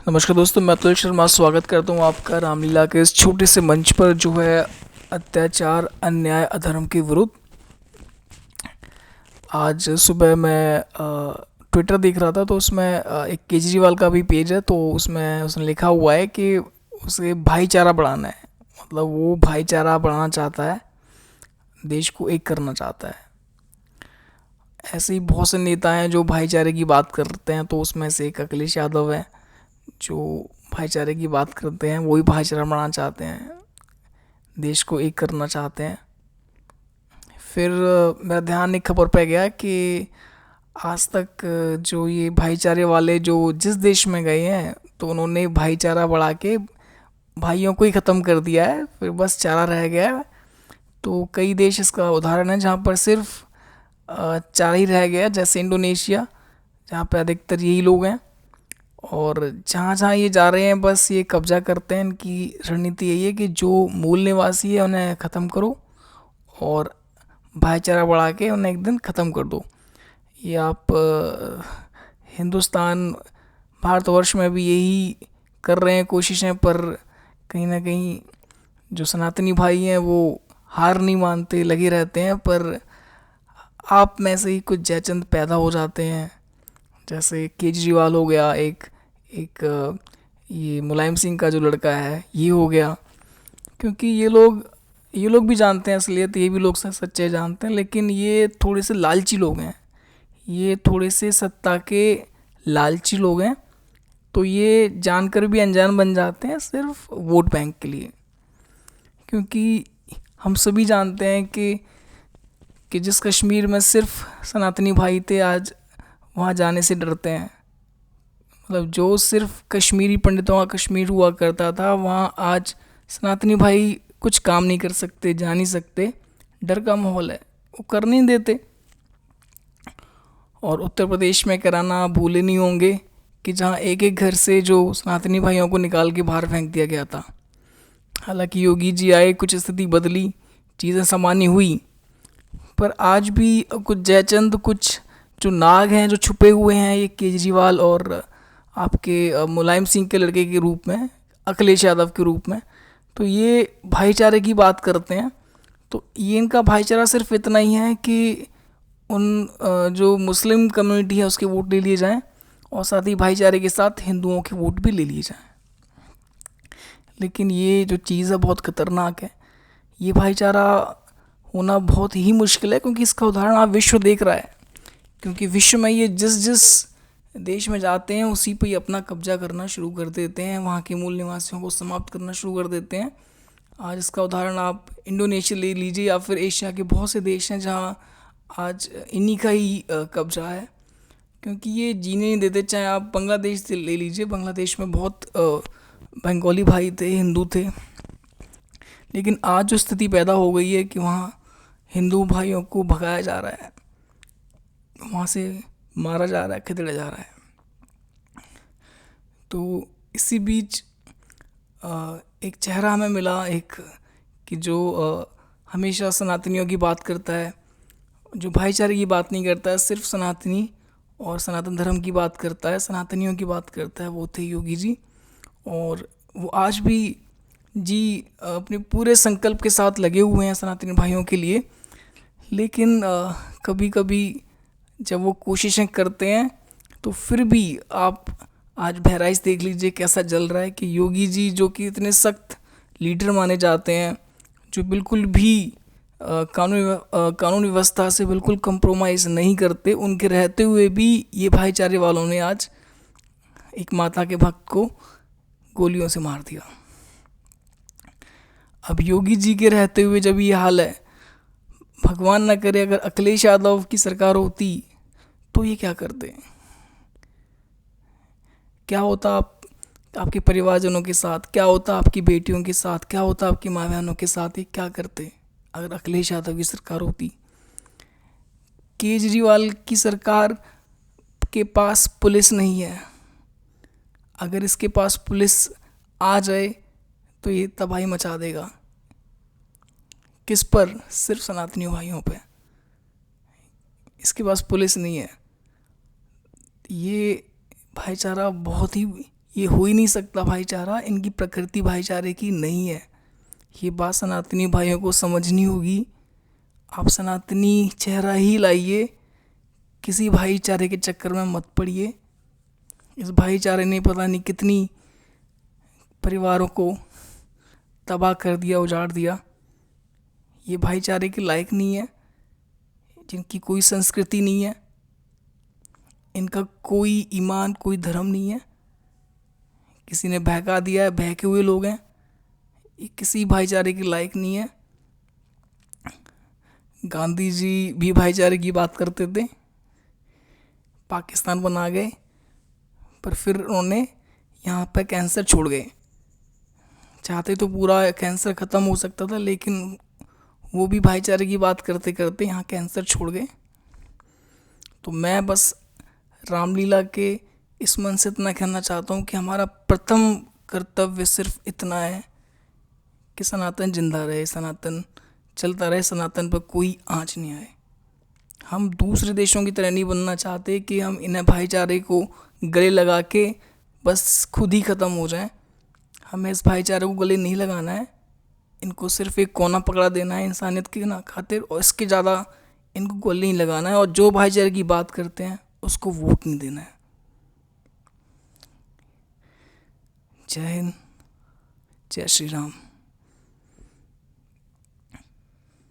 नमस्कार दोस्तों, मैं अतुल शर्मा स्वागत करता हूँ आपका रामलीला के इस छोटे से मंच पर जो है अत्याचार, अन्याय, अधर्म के विरुद्ध। आज सुबह मैं ट्विटर देख रहा था तो उसमें एक केजरीवाल का भी पेज है, तो उसमें उसने लिखा हुआ है कि उसे भाईचारा बढ़ाना है। मतलब वो भाईचारा बढ़ाना चाहता है, देश को एक करना चाहता है। ऐसे ही बहुत से नेता हैं जो भाईचारे की बात करते हैं, तो उसमें से एक अखिलेश यादव है जो भाईचारे की बात करते हैं, वही भाईचारा बनाना चाहते हैं, देश को एक करना चाहते हैं। फिर मेरा ध्यान एक खबर पे गया कि आज तक जो ये भाईचारे वाले जो जिस देश में गए हैं, तो उन्होंने भाईचारा बढ़ा के भाइयों को ही ख़त्म कर दिया है, फिर बस चारा रह गया है। तो कई देश इसका उदाहरण है जहाँ पर सिर्फ चारा ही रह गया, जैसे इंडोनेशिया, जहाँ पे अधिकतर यही लोग हैं। और जहाँ जहाँ ये जा रहे हैं बस ये कब्जा करते हैं। इनकी रणनीति यही है कि जो मूल निवासी है उन्हें ख़त्म करो और भाईचारा बढ़ा के उन्हें एक दिन ख़त्म कर दो। ये आप हिंदुस्तान, भारतवर्ष में भी यही कर रहे हैं कोशिशें, पर कहीं ना कहीं जो सनातनी भाई हैं वो हार नहीं मानते, लगे रहते हैं। पर आप में से ही कुछ जयचंद पैदा हो जाते हैं, जैसे केजरीवाल हो गया, एक एक ये मुलायम सिंह का जो लड़का है ये हो गया। क्योंकि ये लोग भी जानते हैं असलियत, ये भी लोग सच्चे जानते हैं, लेकिन ये थोड़े से लालची लोग हैं, ये थोड़े से सत्ता के लालची लोग हैं। तो ये जानकर भी अनजान बन जाते हैं सिर्फ वोट बैंक के लिए। क्योंकि हम सभी जानते हैं कि जिस कश्मीर में सिर्फ सनातनी भाई थे, आज वहाँ जाने से डरते हैं। मतलब जो सिर्फ कश्मीरी पंडितों का कश्मीर हुआ करता था, वहाँ आज सनातनी भाई कुछ काम नहीं कर सकते, जा नहीं सकते, डर का माहौल है, वो कर नहीं देते। और उत्तर प्रदेश में कराना भूले नहीं होंगे कि जहाँ एक एक घर से जो सनातनी भाइयों को निकाल के बाहर फेंक दिया गया था। हालांकि योगी जी आए, कुछ स्थिति बदली, चीज़ें सामान्य हुई, पर आज भी कुछ जयचंद, कुछ जो नाग हैं जो छुपे हुए हैं, ये केजरीवाल और आपके मुलायम सिंह के लड़के के रूप में, अखिलेश यादव के रूप में, तो ये भाईचारे की बात करते हैं। तो ये इनका भाईचारा सिर्फ इतना ही है कि उन जो मुस्लिम कम्युनिटी है उसके वोट ले लिए जाएं, और साथ ही भाईचारे के साथ हिंदुओं के वोट भी ले लिए जाएं। लेकिन ये जो चीज़ है बहुत ख़तरनाक है। ये भाईचारा होना बहुत ही मुश्किल है, क्योंकि इसका उदाहरण आप विश्व देख रहा है। क्योंकि विश्व में ये जिस जिस देश में जाते हैं उसी पे ही अपना कब्जा करना शुरू कर देते हैं, वहाँ के मूल निवासियों को समाप्त करना शुरू कर देते हैं। आज इसका उदाहरण आप इंडोनेशिया ले लीजिए, या फिर एशिया के बहुत से देश हैं जहाँ आज इन्हीं का ही कब्जा है। क्योंकि ये जीने नहीं देते। चाहे आप बांग्लादेश से ले लीजिए, बांग्लादेश में बहुत बंगाली भाई थे, हिंदू थे, लेकिन आज जो स्थिति पैदा हो गई है कि वहाँ हिंदू भाइयों को भगाया जा रहा है, वहाँ से मारा जा रहा है, खदेड़ा जा रहा है। तो इसी बीच एक चेहरा हमें मिला, एक कि जो हमेशा सनातनियों की बात करता है, जो भाईचारे की बात नहीं करता है, सिर्फ सनातनी और सनातन धर्म की बात करता है, सनातनियों की बात करता है, वो थे योगी जी। और वो आज भी जी अपने पूरे संकल्प के साथ लगे हुए हैं सनातनी भाइयों के लिए। लेकिन कभी कभी जब वो कोशिशें करते हैं तो फिर भी आप आज बहराइच देख लीजिए कैसा जल रहा है कि योगी जी, जो कि इतने सख्त लीडर माने जाते हैं, जो बिल्कुल भी कानून व्यवस्था से बिल्कुल कंप्रोमाइज़ नहीं करते, उनके रहते हुए भी ये भाईचारे वालों ने आज एक माता के भक्त को गोलियों से मार दिया। अब योगी जी के रहते हुए जब ये हाल है, भगवान ना करे अगर अखिलेश यादव की सरकार होती तो ये क्या करते, क्या होता आपके परिवारजनों के साथ, क्या होता आपकी बेटियों के साथ, क्या होता आपकी माँ बहनों के साथ, ये क्या करते अगर अखिलेश यादव की सरकार होती। केजरीवाल की सरकार के पास पुलिस नहीं है, अगर इसके पास पुलिस आ जाए तो ये तबाही मचा देगा। किस पर? सिर्फ सनातनी भाइयों पे। इसके पास पुलिस नहीं है। ये भाईचारा बहुत ही ये हो ही नहीं सकता भाईचारा, इनकी प्रकृति भाईचारे की नहीं है। ये बात सनातनी भाइयों को समझनी होगी। आप सनातनी चेहरा ही लाइए, किसी भाईचारे के चक्कर में मत पड़िए। इस भाईचारे ने पता नहीं कितनी परिवारों को तबाह कर दिया, उजाड़ दिया। ये भाईचारे के लायक नहीं है, जिनकी कोई संस्कृति नहीं है, इनका कोई ईमान, कोई धर्म नहीं है, किसी ने बहका दिया है, बहके हुए लोग हैं। ये किसी भाईचारे के लायक नहीं है। गांधी जी भी भाईचारे की बात करते थे, पाकिस्तान बना गए, पर फिर उन्होंने यहाँ पर कैंसर छोड़ गए। चाहते तो पूरा कैंसर ख़त्म हो सकता था, लेकिन वो भी भाईचारे की बात करते करते यहाँ कैंसर छोड़ गए। तो मैं बस रामलीला के इस मन से इतना कहना चाहता हूँ कि हमारा प्रथम कर्तव्य सिर्फ इतना है कि सनातन जिंदा रहे, सनातन चलता रहे, सनातन पर कोई आँच नहीं आए। हम दूसरे देशों की तरह नहीं बनना चाहते कि हम इन्हें भाईचारे को गले लगा के बस खुद ही ख़त्म हो जाएं। हमें इस भाईचारे को गले नहीं लगाना है, इनको सिर्फ एक कोना पकड़ा देना है इंसानियत की ना खातिर, और इसके ज़्यादा इनको गले नहीं लगाना है। और जो भाईचारे की बात करते हैं उसको वोट नहीं देना है। जय हिंद, जय श्री राम।